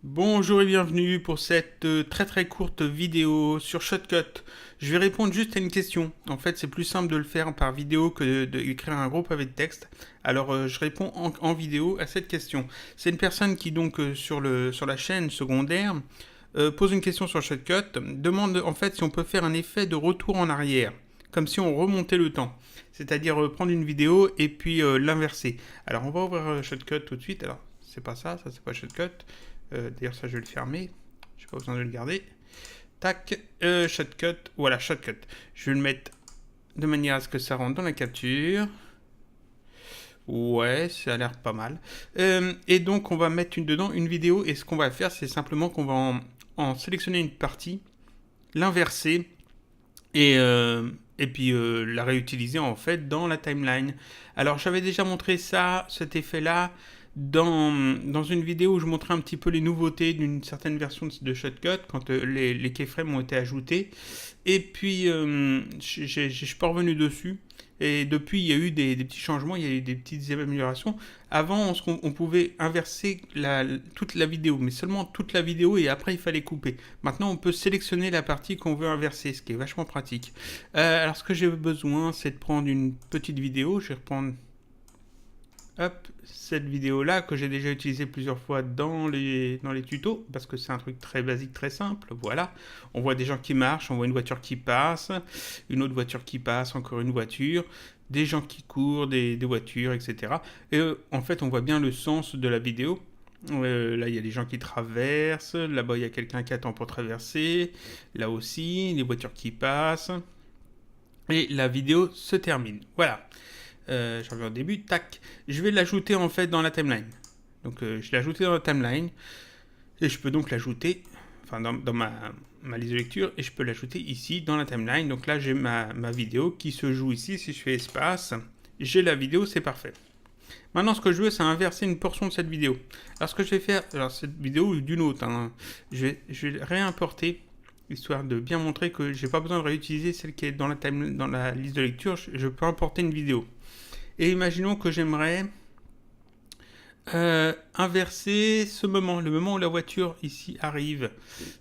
Bonjour et bienvenue pour cette très courte vidéo sur Shotcut. Je vais répondre juste à une question. En fait, c'est plus simple de le faire par vidéo que d'écrire un gros pavé de texte. Alors, je réponds en vidéo à cette question. C'est une personne qui, donc, sur la chaîne secondaire, pose une question sur Shotcut, demande en fait si on peut faire un effet de retour en arrière, comme si on remontait le temps. C'est-à-dire prendre une vidéo et puis l'inverser. Alors, on va ouvrir Shotcut tout de suite. Alors, c'est pas ça c'est pas Shotcut. D'ailleurs, ça, je vais le fermer. J'ai pas besoin de le garder. Tac, Shotcut. Voilà, Shotcut. Je vais le mettre de manière à ce que ça rentre dans la capture. Ouais, ça a l'air pas mal. Et donc, on va mettre dedans une vidéo. Et ce qu'on va faire, c'est simplement qu'on va en sélectionner une partie, l'inverser et puis la réutiliser en fait dans la timeline. Alors j'avais déjà montré ça, cet effet-là, dans une vidéo où je montrais un petit peu les nouveautés d'une certaine version de Shotcut quand les keyframes ont été ajoutés. Et puis je suis pas revenu dessus. Et depuis, il y a eu des petits changements, il y a eu des petites améliorations. Avant, on pouvait inverser toute la vidéo, mais seulement toute la vidéo et après, il fallait couper. Maintenant, on peut sélectionner la partie qu'on veut inverser, ce qui est vachement pratique. Alors, ce que j'ai besoin, c'est de prendre une petite vidéo. Je vais reprendre cette vidéo-là que j'ai déjà utilisée plusieurs fois dans les tutos, parce que c'est un truc très basique, très simple. Voilà, on voit des gens qui marchent, on voit une voiture qui passe, une autre voiture qui passe, encore une voiture, des gens qui courent, des voitures, etc. Et en fait, on voit bien le sens de la vidéo. Là, il y a des gens qui traversent, là-bas, il y a quelqu'un qui attend pour traverser, là aussi, des voitures qui passent, et la vidéo se termine. Voilà. Je reviens au début, tac. Je vais l'ajouter en fait dans la timeline. Donc je l'ai ajouté dans la timeline et je peux donc l'ajouter enfin dans ma liste de lecture et je peux l'ajouter ici dans la timeline. Donc là j'ai ma vidéo qui se joue ici. Si je fais espace, j'ai la vidéo, c'est parfait. Maintenant ce que je veux c'est inverser une portion de cette vidéo. Alors ce que je vais faire, alors cette vidéo ou d'une autre, hein, je vais réimporter histoire de bien montrer que j'ai pas besoin de réutiliser celle qui est dans la liste de lecture. Je peux importer une vidéo. Et imaginons que j'aimerais inverser ce moment, le moment où la voiture ici arrive.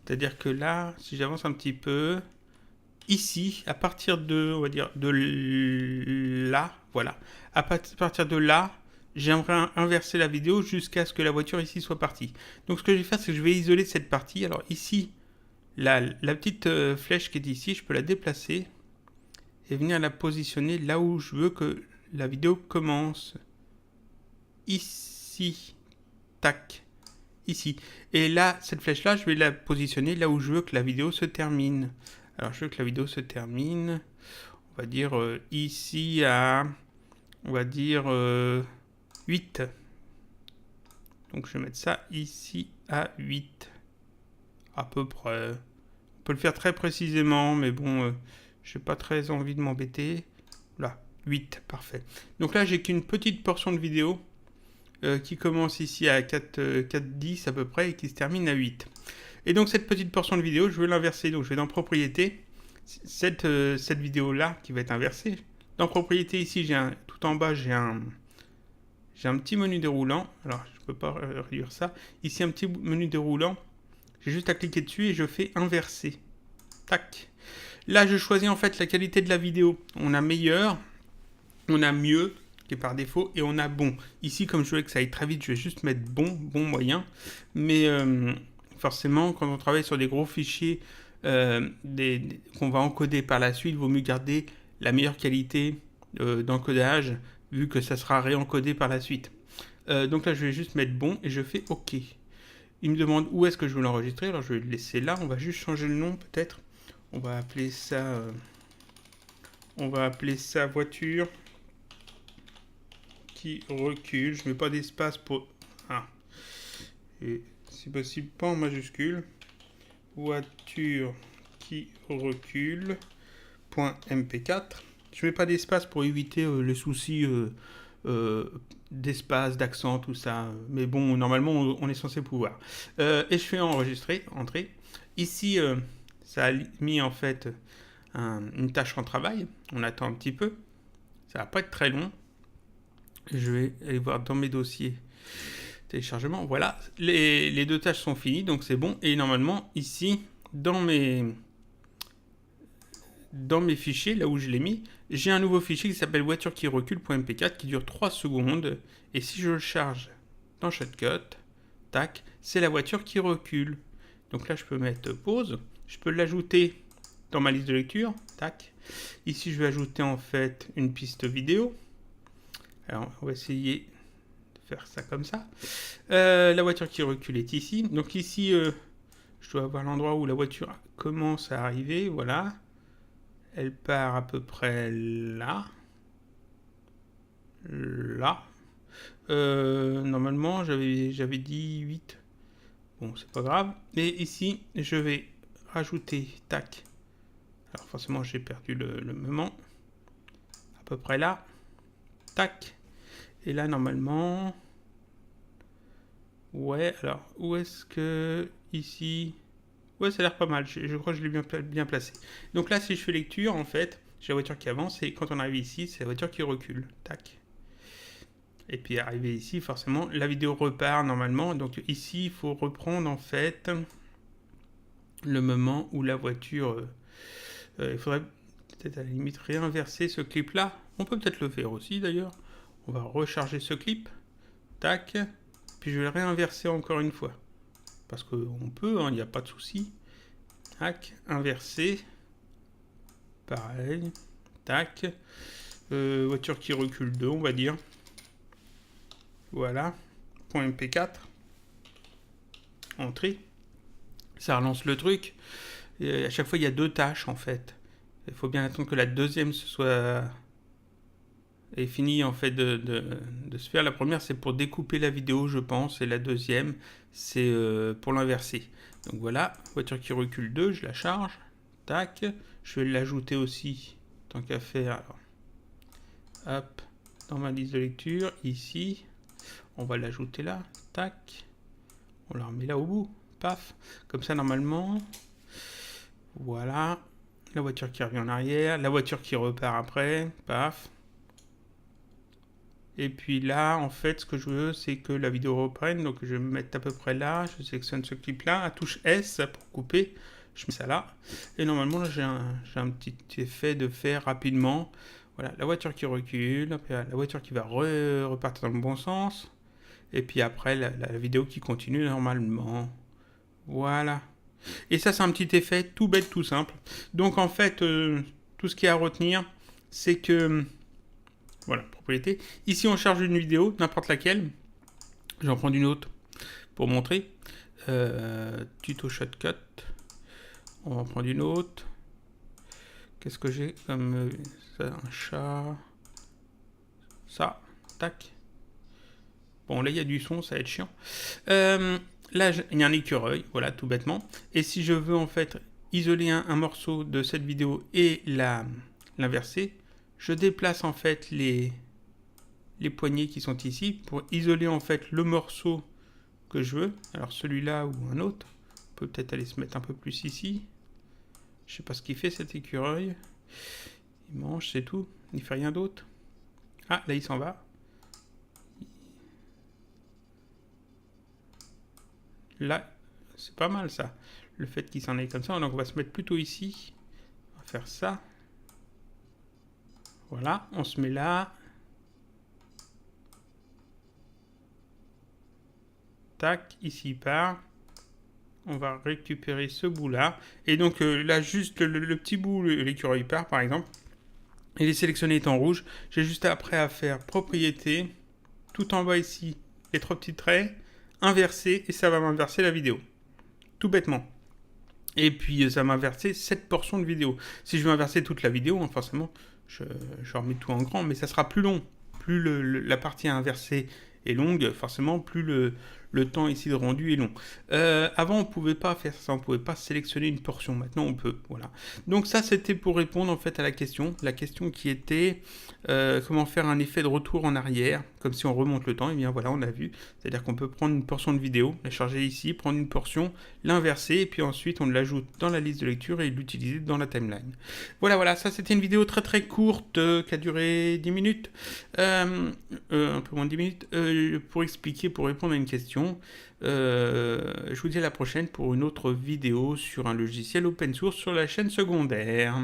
C'est-à-dire que là, si j'avance un petit peu, ici, à partir de, on va dire, de là, voilà, à partir de là, j'aimerais inverser la vidéo jusqu'à ce que la voiture ici soit partie. Donc ce que je vais faire, c'est que je vais isoler cette partie. Alors ici, la petite flèche qui est ici, je peux la déplacer et venir la positionner là où je veux que la vidéo commence. Ici, tac, ici. Et là, cette flèche-là, je vais la positionner là où je veux que la vidéo se termine. Alors, je veux que la vidéo se termine, on va dire ici à, on va dire 8. Donc, je vais mettre ça ici à 8, à peu près. On peut le faire très précisément, mais bon, j'ai pas très envie de m'embêter. Là, 8, parfait. Donc là, j'ai qu'une petite portion de vidéo qui commence ici à 4,10 à peu près et qui se termine à 8. Et donc cette petite portion de vidéo, je veux l'inverser. Donc je vais dans Propriétés, cette vidéo-là qui va être inversée. Dans Propriétés, ici, tout en bas, j'ai un petit menu déroulant. Alors je ne peux pas réduire ça. Ici, un petit menu déroulant. J'ai juste à cliquer dessus et je fais inverser. Tac. Là, je choisis en fait la qualité de la vidéo. On a meilleur, on a mieux, qui est par défaut, et on a bon. Ici, comme je voulais que ça aille très vite, je vais juste mettre bon moyen. Mais forcément, quand on travaille sur des gros fichiers qu'on va encoder par la suite, il vaut mieux garder la meilleure qualité d'encodage, vu que ça sera réencodé par la suite. Donc là, je vais juste mettre bon, et je fais OK. Il me demande où est-ce que je veux l'enregistrer, alors je vais le laisser là. On va juste changer le nom, peut-être. On va appeler ça... voiture qui recule. Je mets pas d'espace pour... Ah. Et si possible, pas en majuscule. Voiture qui recule. .mp4. Je mets pas d'espace pour éviter les soucis d'espace, d'accent, tout ça. Mais bon, normalement, on est censé pouvoir. Et je fais enregistrer, entrer. Ici, ça a mis en fait une tâche en travail. On attend un petit peu. Ça va pas être très long. Je vais aller voir dans mes dossiers téléchargement. Voilà, les deux tâches sont finies, donc c'est bon. Et normalement, ici, dans mes fichiers, là où je l'ai mis, j'ai un nouveau fichier qui s'appelle voiture qui recule.mp4 qui dure 3 secondes. Et si je le charge dans Shotcut, tac, c'est la voiture qui recule. Donc là, je peux mettre pause. Je peux l'ajouter dans ma liste de lecture. Tac. Ici, je vais ajouter en fait une piste vidéo. Alors, on va essayer de faire ça comme ça. La voiture qui recule est ici. Donc ici, je dois avoir l'endroit où la voiture commence à arriver. Voilà. Elle part à peu près là. Là. Normalement, j'avais dit 8. Bon, c'est pas grave. Et ici, je vais rajouter, tac. Alors forcément, j'ai perdu le moment. À peu près là. Tac. Et là, normalement... Ouais, alors, où est-ce que... Ici... Ouais, ça a l'air pas mal. Je crois que je l'ai bien placé. Donc là, si je fais lecture, en fait, j'ai la voiture qui avance. Et quand on arrive ici, c'est la voiture qui recule. Tac. Et puis arrivé ici, forcément, la vidéo repart normalement. Donc ici, il faut reprendre en fait le moment où la voiture... il faudrait peut-être à la limite réinverser ce clip-là. On peut peut-être le faire aussi d'ailleurs. On va recharger ce clip. Tac. Puis je vais le réinverser encore une fois. Parce qu'on peut, il n'y a pas de souci. Tac. Inverser. Pareil. Tac. Voiture qui recule 2, on va dire. Voilà, .mp4, entrée, ça relance le truc. Et à chaque fois, il y a 2 tâches en fait. Il faut bien attendre que la deuxième est finie en fait de se faire. La première, c'est pour découper la vidéo, je pense, et la deuxième, c'est pour l'inverser. Donc voilà, voiture qui recule 2, je la charge, tac. Je vais l'ajouter aussi, tant qu'à faire. Alors, hop, dans ma liste de lecture, ici. On va l'ajouter là, tac. On la remet là au bout, paf. Comme ça, normalement, voilà. La voiture qui revient en arrière, la voiture qui repart après, paf. Et puis là, en fait, ce que je veux, c'est que la vidéo reprenne. Donc, je vais me mettre à peu près là. Je sélectionne ce clip-là, à touche S pour couper. Je mets ça là. Et normalement, là, j'ai un petit effet de faire rapidement. Voilà, la voiture qui recule, la voiture qui va repartir dans le bon sens. Et puis après, la vidéo qui continue normalement. Voilà. Et ça, c'est un petit effet tout bête, tout simple. Donc, en fait, tout ce qu'il y a à retenir, c'est que... Voilà, propriété. Ici, on charge une vidéo, n'importe laquelle. J'en prends une autre pour montrer. Tuto Shotcut. On va en prendre une autre. Qu'est-ce que j'ai comme... ça, un chat. Ça. Tac. Bon, là, il y a du son, ça va être chiant. Là, il y a un écureuil, voilà, tout bêtement. Et si je veux, en fait, isoler un morceau de cette vidéo et l'inverser, je déplace, en fait, les poignées qui sont ici pour isoler, en fait, le morceau que je veux. Alors, celui-là ou un autre. On peut peut-être aller se mettre un peu plus ici. Je sais pas ce qu'il fait, cet écureuil. Il mange, c'est tout. Il fait rien d'autre. Ah, là, il s'en va. Là, c'est pas mal ça. Le fait qu'il s'en aille comme ça. Donc on va se mettre plutôt ici. On va faire ça. Voilà, on se met là. Tac, ici il part. On va récupérer ce bout là. Et donc là, juste le petit bout, l'écureuil part par exemple. Il est sélectionné étant rouge. J'ai juste après à faire propriété. Tout en bas ici, les 3 petits traits. Inverser et ça va m'inverser la vidéo. Tout bêtement. Et puis ça m'a inversé cette portion de vidéo. Si je veux inverser toute la vidéo, forcément, je remets tout en grand, mais ça sera plus long. Plus la partie à inverser est longue, forcément, plus le temps ici de rendu est long. Avant, on pouvait pas faire ça, on pouvait pas sélectionner une portion. Maintenant, on peut. Voilà. Donc ça, c'était pour répondre en fait à la question qui était comment faire un effet de retour en arrière. comme si on remonte le temps, et bien voilà, on a vu. C'est-à-dire qu'on peut prendre une portion de vidéo, la charger ici, prendre une portion, l'inverser, et puis ensuite on l'ajoute dans la liste de lecture et l'utiliser dans la timeline. Voilà, ça c'était une vidéo très très courte, qui a duré 10 minutes, un peu moins de 10 minutes, pour expliquer, pour répondre à une question. Je vous dis à la prochaine pour une autre vidéo sur un logiciel open source sur la chaîne secondaire.